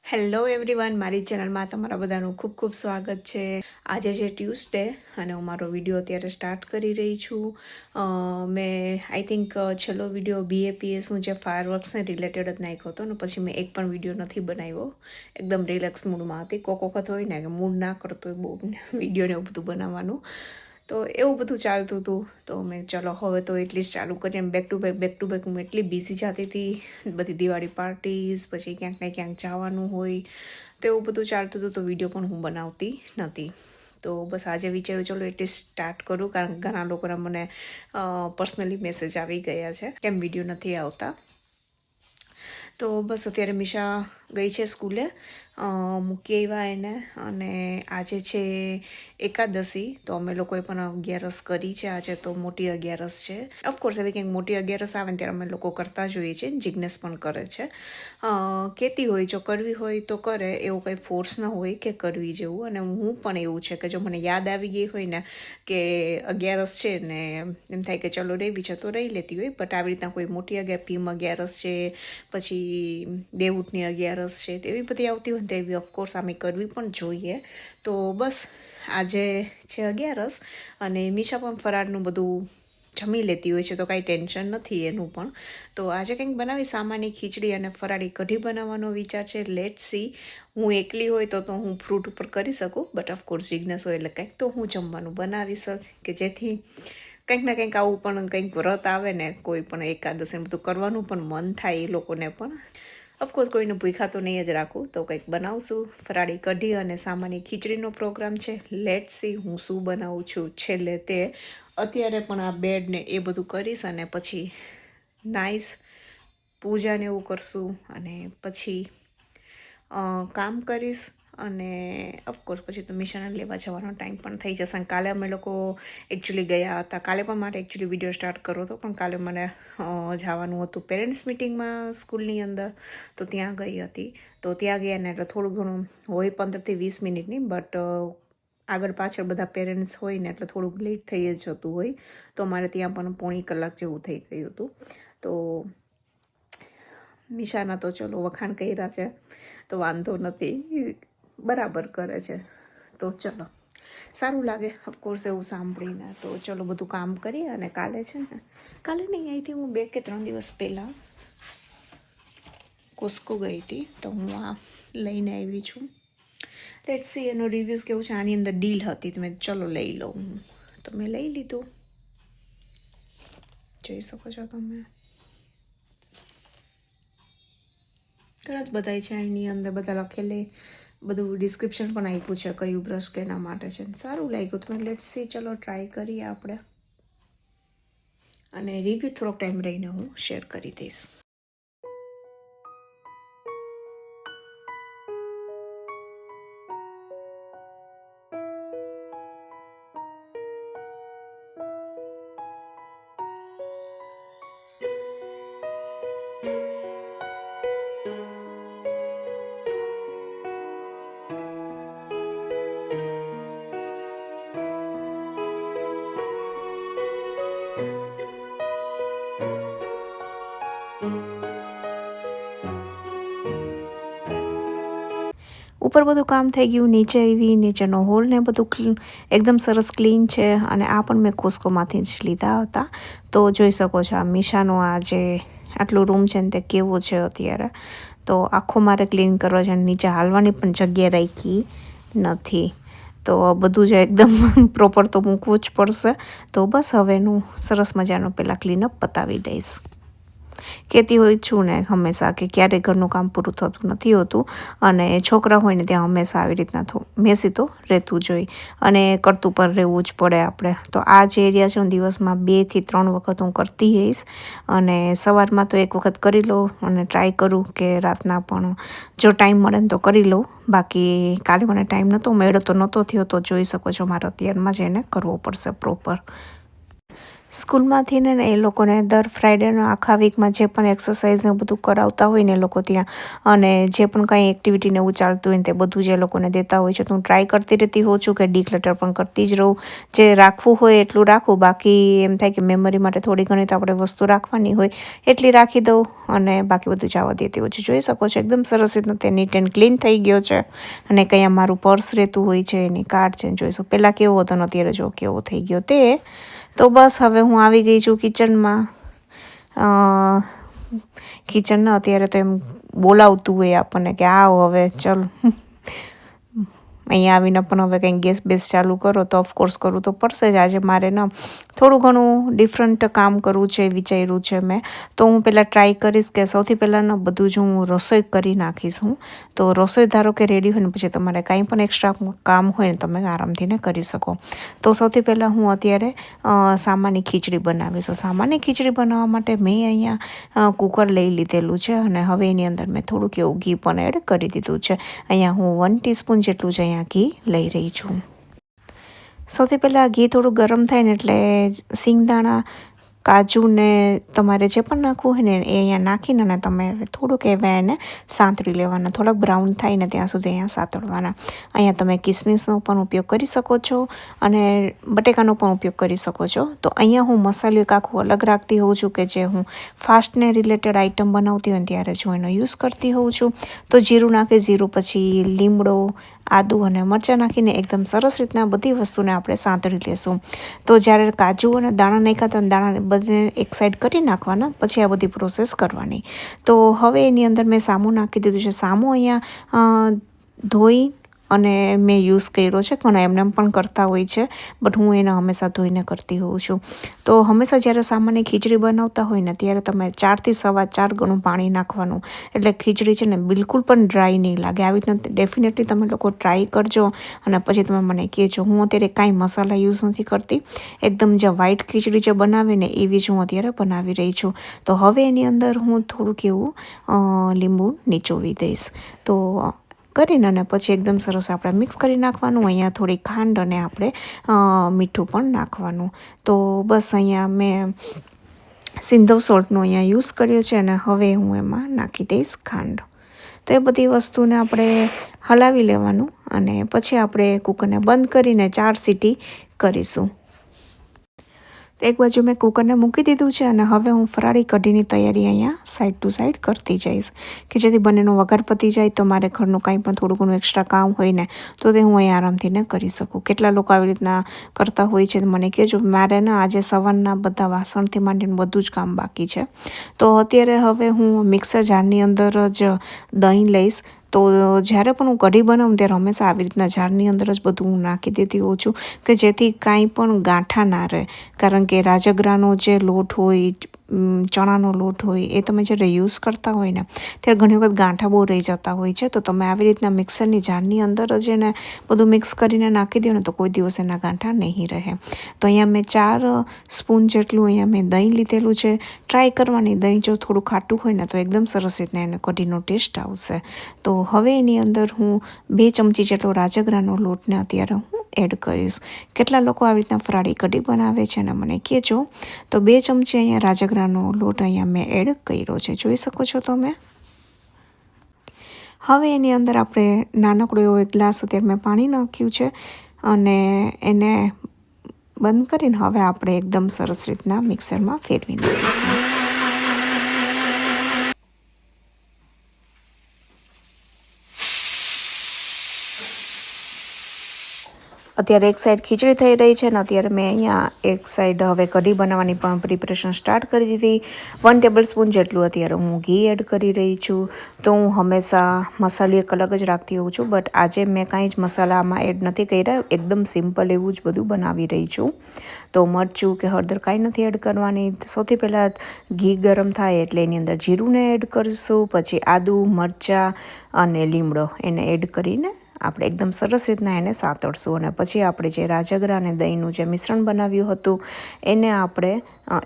Hello everyone, મારી ચેનલમાં તમારા બધાનું ખૂબ ખૂબ સ્વાગત છે. આજે છે ટ્યુસડે અને હું મારો વિડીયો અત્યારે સ્ટાર્ટ કરી રહી છું. મેં આઈ થિંક છેલ્લો વિડીયો BAPSનું જે ફાયરવર્ક્સને રિલેટેડ જ નાખ્યો હતો ને પછી મેં એક પણ વિડીયો નથી બનાવ્યો. એકદમ રિલેક્સ મૂડમાં હતી. કોક વખત હોય ને કે મૂડ ના કરતો હોય બહુ વિડીયોને એવું બધું બનાવવાનું, તો એવું બધું ચાલતું હતું. તો મેં ચલો હવે તો એટલીસ્ટ ચાલુ કરીએ. બેક ટુ બેક હું એટલી બિઝી જતી હતી, બધી દિવાળી પાર્ટીઝ, પછી ક્યાંક ને ક્યાંક જવાનું હોય, તો એવું બધું ચાલતું હતું. તો વિડીયો પણ હું બનાવતી નથી. તો બસ આજે વિચાર્યું ચલો એટલીસ્ટ સ્ટાર્ટ કરું, કારણ કે ઘણા લોકોના મને પર્સનલી મેસેજ આવી ગયા છે કેમ વિડીયો નથી આવતા. તો બસ અત્યારે મિશા ગઈ છે સ્કૂલે, મૂકી આવ્યા એને. અને આજે છે એકાદશી, તો અમે લોકોએ પણ અગિયારસ કરી છે. આજે તો મોટી અગિયારસ છે. ઓફકોર્સ એવી કંઈક મોટી અગિયારસ આવે ને ત્યારે અમે લોકો કરતા જોઈએ છીએ, જિજ્ઞેસ પણ કરે છે. કહેતી હોય જો કરવી હોય તો કરે, એવું કંઈ ફોર્સ ન હોય કે કરવી જેવું. અને હું પણ એવું છે કે જો મને યાદ આવી ગઈ હોય ને કે અગિયારસ છે ને એમ થાય કે ચલો રહેવી છે તો રહી લેતી હોય. બટ આવી રીતના કોઈ મોટી ભીમ અગિયારસ છે, પછી દેવઉઠની અગિયારસ છે, તો એવી બધી આવતી હોય ને તો એવી ઓફકોર્સ આમે કરવી પણ જોઈએ. તો બસ આજે છે અગિયારસ અને મિશા પણ ફરાળનું બધું જમી લેતી હોય છે, તો કાંઈ ટેન્શન નથી એનું પણ. તો આજે કંઈક બનાવી સામાન્ય ખીચડી અને ફરાળી કઢી બનાવવાનો વિચાર છે. Let see. હું એકલી હોય તો હું ફ્રૂટ ઉપર કરી શકું, બટ ઓફકોર્સ જિજ્ઞેસ હોય એટલે કંઈક તો હું જમવાનું બનાવીશ જ, કે જેથી કંઈક ને કંઈક આવું પણ કંઈક વ્રત આવે ને કોઈ પણ એકાદશી બધું કરવાનું પણ મન થાય એ લોકોને પણ. ઓફકોર્સ કોઈને ભૂખ્યા તો નહીં જ રાખું, તો કંઈક બનાવશું. ફરાળી કઢી અને સામાન્ય ખીચડીનો પ્રોગ્રામ છે. લેટ સી હું શું બનાવું છું છેલ્લે તે. અત્યારે પણ આ બેડ ને એ બધું કરીશ અને પછી નાઈશ, પૂજાને એવું કરશું અને પછી કામ કરીશ. અને ઓફકોર્સ પછી તો મિશાને લેવા જવાનો ટાઈમ પણ થઈ જશે. અને કાલે અમે લોકો એકચ્યુઅલી ગયા હતા. કાલે પણ મારે એકચ્યુઅલી વિડીયો સ્ટાર્ટ કરવો હતો, પણ કાલે મને જવાનું હતું પેરેન્ટ્સ મિટિંગમાં સ્કૂલની અંદર, તો ત્યાં ગઈ હતી. તો ત્યાં ગયા ને એટલે થોડું ઘણું હોય 15 થી 20 મિનિટની, બટ આગળ પાછળ બધા પેરેન્ટ્સ હોય ને એટલે થોડુંક લેટ થઈ જ જતું હોય. તો મારે ત્યાં પણ પોણી કલાક જેવું થઈ ગયું હતું. તો મિશાના તો ચલો વખાણ કર્યા છે તો વાંધો નથી, બરાબર કરે છે. તો ચલો સારું લાગે ઓફકોર્સ એવું સાંભળીને. તો ચલો બધું કામ કરીએ. અને કાલે છે ને, કાલે નહીં અહીંથી હું 2 કે 3 દિવસ પહેલાં કોસ્કો ગઈ હતી, તો હું આ લઈને આવી છું. લેટ સી એનો રિવ્યૂઝ કેવું છે. આની અંદર ડીલ હતી તો મેં ચલો લઈ લઉં, તો મેં લઈ લીધું. જોઈ શકો છો તમે, ઘણા જ બધા છે એની અંદર, બધા લખેલે, બધું ડિસ્ક્રિપ્શન પણ આપ્યું છે કયું બ્રશ કેના માટે છે. સારું લાગ્યું તો મેં લેટ સી ચલો ટ્રાય કરીએ આપણે. અને રિવ્યૂ થોડોક ટાઈમ રહીને હું શેર કરી દઈશ. ઉપર બધું કામ થઈ ગયું, નીચે આવી, નીચેનો હોલ ને બધું એકદમ સરસ ક્લીન છે. અને આ પણ મેં કોસ્કોમાંથી જ લીધા હતા. તો જોઈ શકો છો આ મિશાનો આ જે આટલું રૂમ છે ને તે કેવો છે અત્યારે. તો આખો મારે ક્લીન કરવો છે. નીચે હાલવાની પણ જગ્યા રાખી નથી, તો બધું જ એકદમ પ્રોપર તો મૂકવું જ પડશે. તો બસ હવેનું સરસ મજાનું પહેલાં ક્લીનઅપ પતાવી દઈશ. કહેતી હોય છું ને હંમેશા કે ક્યારેય ઘરનું કામ પૂરું થતું નથી હોતું, અને છોકરા હોય ને ત્યાં હંમેશા આવી રીતના મેસી તો રહેતું જોઈએ અને કરતું પણ રહેવું જ પડે આપણે. તો આ જે એરિયા છે હું દિવસમાં 2 થી 3 વખત હું કરતી હોઈશ. અને સવારમાં તો એક વખત કરી લઉં અને ટ્રાય કરું કે રાતના પણ જો ટાઈમ મળે ને તો કરી લઉં. બાકી કાલે મને ટાઈમ નહોતો, મેળો તો નહોતો થયો, તો જોઈ શકો છો મારે અત્યારમાં જ એને કરવો પડશે પ્રોપર. સ્કૂલમાંથી ને એ લોકોને દર ફ્રાઈડેનો આખા વીકમાં જે પણ એક્સરસાઇઝ ને બધું કરાવતા હોય ને એ લોકો ત્યાં, અને જે પણ કાંઈ એક્ટિવિટી ને એવું ચાલતું હોય ને તે બધું જે લોકોને દેતા હોય છે. તો હું ટ્રાય કરતી રહેતી હોઉં છું કે ડીક્લટર પણ કરતી જ રહું. જે રાખવું હોય એટલું રાખું, બાકી એમ થાય કે મેમરી માટે થોડી ઘણી તો આપણે વસ્તુ રાખવાની હોય એટલી રાખી દઉં, અને બાકી બધું જવા દેતી હોય છે. જોઈ શકો છો એકદમ સરસ રીતના તે નીટ એન્ડ ક્લીન થઈ ગયો છે. અને કંઈ મારું પર્સ રહેતું હોય છે, એની કાર્ડ છે, જોઈશું પહેલાં કેવો હતો ને અત્યારે જો કેવો થઈ ગયો તે. તો બસ હવે હું આવી ગઈ છું કિચનમાં. કિચનના અત્યારે તો એમ બોલાવતું હોય આપણને કે આવો હવે ચલ. અહીંયા આવીને પણ હવે કંઈ ગેસ બેસ ચાલુ કરો તો ઓફકોર્સ કરવું તો પડશે જ. આજે મારે થોડું ઘણું ડિફરન્ટ કામ કરવું છે વિચાર્યું છે મેં. તો હું પહેલાં ટ્રાય કરીશ કે સૌથી પહેલાં બધું જ હું રસોઈ કરી નાખીશ હું. તો રસોઈ ધારો કે રેડી હોય ને પછી તમારે કાંઈ પણ એક્સ્ટ્રા કામ હોય ને તમે આરામથી ને કરી શકો. તો સૌથી પહેલાં હું અત્યારે સામાની ખીચડી બનાવીશ. સામાની ખીચડી બનાવવા માટે મેં અહીંયા કુકર લઈ લીધેલું છે, અને હવે એની અંદર મેં થોડુંક એવું ઘી પણ એડ કરી દીધું છે. અહીંયા હું 1 ટીસ્પૂન જેટલું જ અહીંયા ઘી લઈ રહી છું. સૌથી પહેલાં ઘી થોડું ગરમ થાય ને એટલે સિંગદાણા, કાજુ ને તમારે જે પણ નાખવું હોય ને એ અહીંયા નાખીને ને તમે થોડુંક એવા એને સાંતળી લેવાના. થોડાક બ્રાઉન થાય ને ત્યાં સુધી અહીંયા સાંતળવાના. અહીંયા તમે કિસમિસનો પણ ઉપયોગ કરી શકો છો અને બટેકાનો પણ ઉપયોગ કરી શકો છો. તો અહીંયા હું મસાલો એક આખું અલગ રાખતી હોઉં છું કે જે હું ફાસ્ટને રિલેટેડ આઈટમ બનાવતી હોય ને ત્યારે જો એનો યુઝ કરતી હોઉં છું. તો જીરું નાખી, જીરું પછી લીમડો, આદુ અને મરચાં નાખીને એકદમ સરસ રીતના બધી વસ્તુને આપણે સાંતળી લેશું. તો જ્યારે કાજુ અને દાણા નાખ્યા તો દાણાને બધે એક સાઈડ કરી નાખવાના, પછી આ બધી પ્રોસેસ કરવાની. તો હવે એની અંદર મેં સામું નાખી દીધું છે. સામું અહીંયા ધોઈ અને મેં યુઝ કર્યો છે. ઘણા એમને પણ કરતા હોય છે, બટ હું એને હંમેશા ધોઈને કરતી હોઉં છું. તો હંમેશા જ્યારે સામાન્ય ખીચડી બનાવતા હોય ને ત્યારે તમે 4 થી 4.25 ગણું પાણી નાખવાનું, એટલે ખીચડી છે ને બિલકુલ પણ ડ્રાય નહીં લાગે. આવી રીતના ડેફિનેટલી તમે લોકો ટ્રાય કરજો અને પછી તમે મને કહેજો. હું અત્યારે કાંઈ મસાલા યુઝ નથી કરતી, એકદમ જે વ્હાઈટ ખીચડી જે બનાવે ને એવી જ હું અત્યારે બનાવી રહી છું. તો હવે એની અંદર હું થોડુંક એવું લીંબુ નીચોવી દઈશ. તો કરીને અને પછી એકદમ સરસ આપણે મિક્સ કરી નાખવાનું. અહીંયા થોડી ખાંડ અને આપણે મીઠું પણ નાખવાનું. તો બસ અહીંયા મેં સિંધવ સોલ્ટનો અહીંયા યુઝ કર્યો છે, અને હવે હું એમાં નાખી દઈશ ખાંડ. તો એ બધી વસ્તુને આપણે હલાવી લેવાનું, અને પછી આપણે કુકરને બંધ કરીને 4 સીટી કરીશું. તો એક બાજુ મેં કુકરને મૂકી દીધું છે, અને હવે હું ફરાળી કઢીની તૈયારી અહીંયા સાઈડ ટુ સાઈડ કરતી જઈશ કે જેથી બંનેનો વઘાર પતી જાય તો મારે ઘરનું કાંઈ પણ થોડું ઘણું એક્સ્ટ્રા કામ હોય ને તો તે હું અહીંયા આરામથી ને કરી શકું. કેટલા લોકો આવી રીતના કરતા હોય છે મને કહેજો. મારે આજે સવારના બધા વાસણથી માંડીને બધું જ કામ બાકી છે. તો અત્યારે હવે હું મિક્સર જારની અંદર જ દહીં લઈશ. તો જ્યારે પણ હું કઢી બનાવું ત્યારે હંમેશા આવી રીતના જારની અંદર જ બધું હું નાખી દેતી હોઉં છું કે જેથી કાંઈ પણ ગાંઠા ના રહે. કારણ કે રાજગરાનો જે લોટ હોય, ચણાનો લોટ હોય, એ તમે જ્યારે યુઝ કરતા હોય ને ત્યારે ઘણી વખત ગાંઠા બહુ રહી જતા હોય છે. તો તમે આવી રીતના મિક્સરની જારની અંદર જ એને બધું મિક્સ કરીને નાખી દો ને તો કોઈ દિવસ એના ગાંઠા નહીં રહે. તો અહીંયા મેં 4 સ્પૂન જેટલું અહીંયા મેં દહીં લીધેલું છે. ટ્રાય કરવાની, દહીં જો થોડું ખાટું હોય ને તો એકદમ સરસ રીતના એને કઢીનો ટેસ્ટ આવશે. તો હવે એની અંદર હું 2 ચમચી જેટલો રાજગરાનો લોટને અત્યારે હું એડ કરીશ. કેટલા લોકો આવી રીતના ફરાળી કઢી બનાવે છે ને મને કહેજો. તો 2 ચમચી અહીંયા રાજગરાનો લોટ અહીંયા મેં એડ કર્યો છે, જોઈ શકો છો તમે. હવે એની અંદર આપણે નાનકડો એવો 1 ગ્લાસ અત્યારે મેં પાણી નાખ્યું છે, અને એને બંધ કરીને હવે આપણે એકદમ સરસ રીતના મિક્સરમાં ફેરવી નાખીશું. અત્યારે એક સાઈડ ખીચડી થઈ રહી છે, અને અત્યારે મેં અહીંયા એક સાઈડ હવે કઢી બનાવવાની પણ પ્રિપરેશન સ્ટાર્ટ કરી દીધી. 1 ટેબલસ્પૂન જેટલું અત્યારે હું ઘી એડ કરી રહી છું. તો હું હંમેશા મસાલો એક અલગ જ રાખતી હોઉં છું, બટ આજે મેં કાંઈ જ મસાલામાં એડ નથી કર્યા. એકદમ સિમ્પલ એવું જ બધું બનાવી રહી છું. તો મરચું કે હળદર કાંઈ નથી એડ કરવાની. સૌથી પહેલાં ઘી ગરમ થાય એટલે એની અંદર જીરુંને એડ કરીશું, પછી આદુ, મરચાં અને લીમડો એને એડ કરીને આપણે એકદમ સરસ રીતના એને સાતળશું અને પછી આપણે જે રાજગરા અને દહીંનું જે મિશ્રણ બનાવ્યું હતું એને આપણે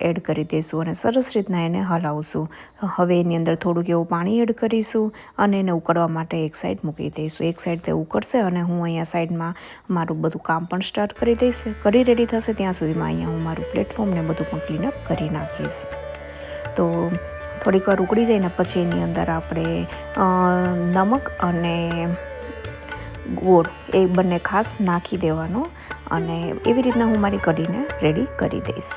એડ કરી દઈશું અને સરસ રીતના એને હલાવશું. હવે એની અંદર થોડુંક એવું પાણી એડ કરીશું અને એને ઉકળવા માટે એક સાઈડ મૂકી દઈશું. એક સાઈડ તે ઉકળશે અને હું અહીંયા સાઈડમાં મારું બધું કામ પણ સ્ટાર્ટ કરી દઈશ. કરી રેડી થશે ત્યાં સુધીમાં અહીંયા હું મારું પ્લેટફોર્મ ને બધું પણ ક્લીનઅપ કરી નાખીશ. તો થોડીક વાર ઉકળી જાય ને પછી એની અંદર આપણે નમક અને ગોળ એ બંને ખાસ નાખી દેવાનો અને એવી રીતના હું મારી કઢીને રેડી કરી દઈશ.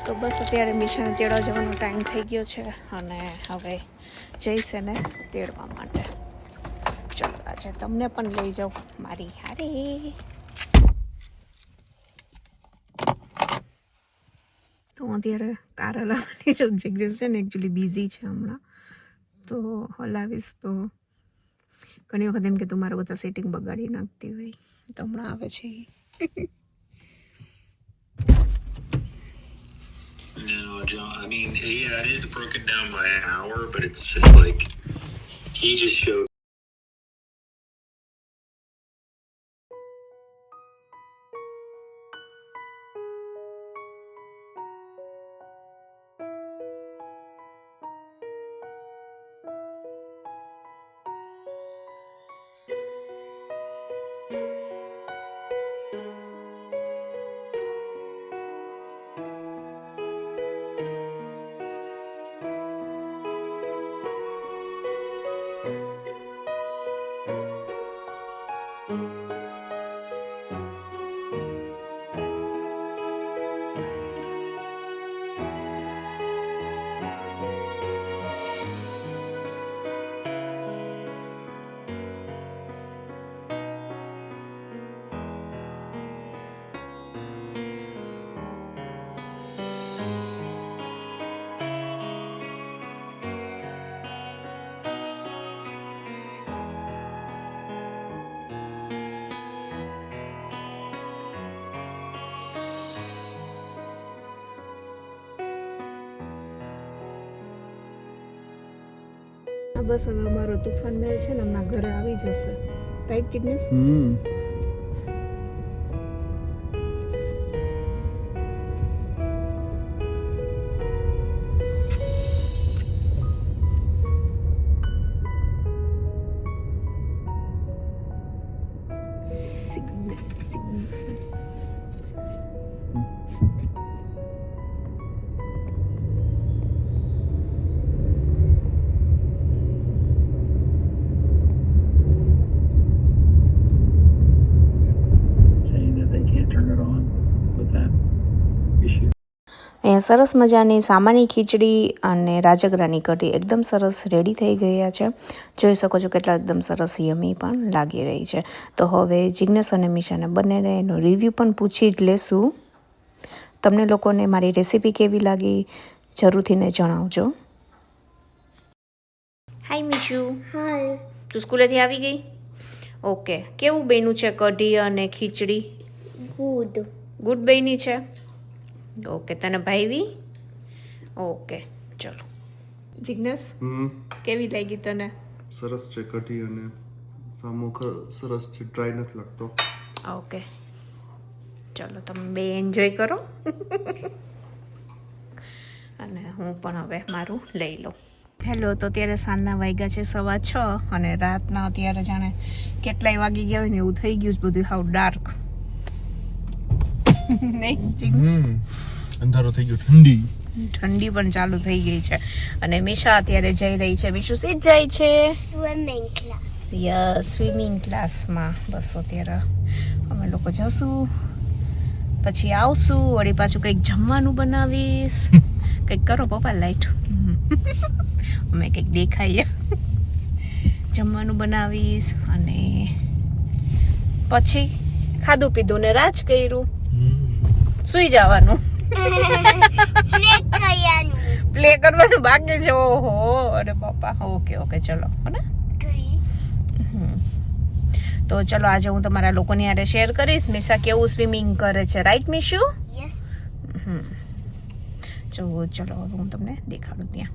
તો બસ અત્યારે મીશાને તેડવા જવાનો ટાઈમ થઈ ગયો છે અને હવે જઈશ એને તેડવા માટે. ચલો આજે તમને પણ લઈ જાઉં મારી હારે. તો હું અત્યારે કાર હલાવવાની છું. જગ્યા છે ને એકચ્યુઅલી બિઝી છે હમણાં, તો હલાવીશ તો ઘણી વખત એમ કે તું મારા બધા સેટિંગ બગાડી નાખતી હોય, તો હમણાં આવે છે. No, John. I mean, yeah, it is broken down by an hour, but it's just like he just showed. બસ હવે અમારો તુફાન મેલ છે ને હમણાં ઘરે આવી જશે. રાઈટ જિગ્નેશ? અહીંયા સરસ મજાની સામાની ખીચડી અને રાજગરાની કઢી એકદમ સરસ રેડી થઈ ગયા છે. જોઈ શકો છો કેટલા એકદમ સરસ યમી પણ લાગી રહી છે. તો હવે જિગ્નેશ અને મીશાને બંનેને એનો રિવ્યૂ પણ પૂછી જ લેશું. તમને લોકોને મારી રેસીપી કેવી લાગી જરૂરથી ને જણાવજો. હાય મીશુ. હાય. તું સ્કૂલેથી આવી ગઈ? ઓકે. કેવું બન્યું છે કઢી અને ખીચડી? ગુડ બની છે. ઓકે. તને ભાવી? ઓકે ચલો. જિગ્નેશ કેવી લાગી તને? સરસ છે કઢી અને સામો સરસ છે, ડ્રાય નથી લાગતો. ઓકે, ચલો તમે બે એન્જોય કરો અને હું પણ હવે મારું લઈ લઉં. હેલો, તો અત્યારે સાંજના વાગ્યા છે 6:15 અને રાતના અત્યારે જાણે કેટલાય વાગી ગયા હોય ને એવું થઈ ગયું છે બધું, હાવ ડાર્ક. અંધારો થઈ ગયો, ઠંડી પણ ચાલુ થઈ ગઈ છે અને મિશા અત્યારે જઈ રહી છે. મિશુ સીધ જાય છે સ્વિમિંગ ક્લાસ. સ્વિમિંગ ક્લાસમાં. બસ અત્યારે અમે લોકો જશું, પછી આવશું, વળી પાછું કંઈક જમવાનું બનાવીશ. કંઈક કરો પપ્પા, લાઈટ અમે કંઈક દેખાઈએ. જમવાનું બનાવીશ અને પછી ખાધું પીધું ને રાજ કર્યું, સુઈ જવાનું. પ્લે કરવાનું બાકી છે. ઓહો, અરે બાપા. ઓકે ઓકે, ચલો હો ને. તો ચલો આજે હું તમારા લોકોની હારે શેર કરીશ મિશા કેવું સ્વિમિંગ કરે છે. રાઈટ મિશુ? યસ. ચલો હવે હું તમને દેખાડું ત્યાં.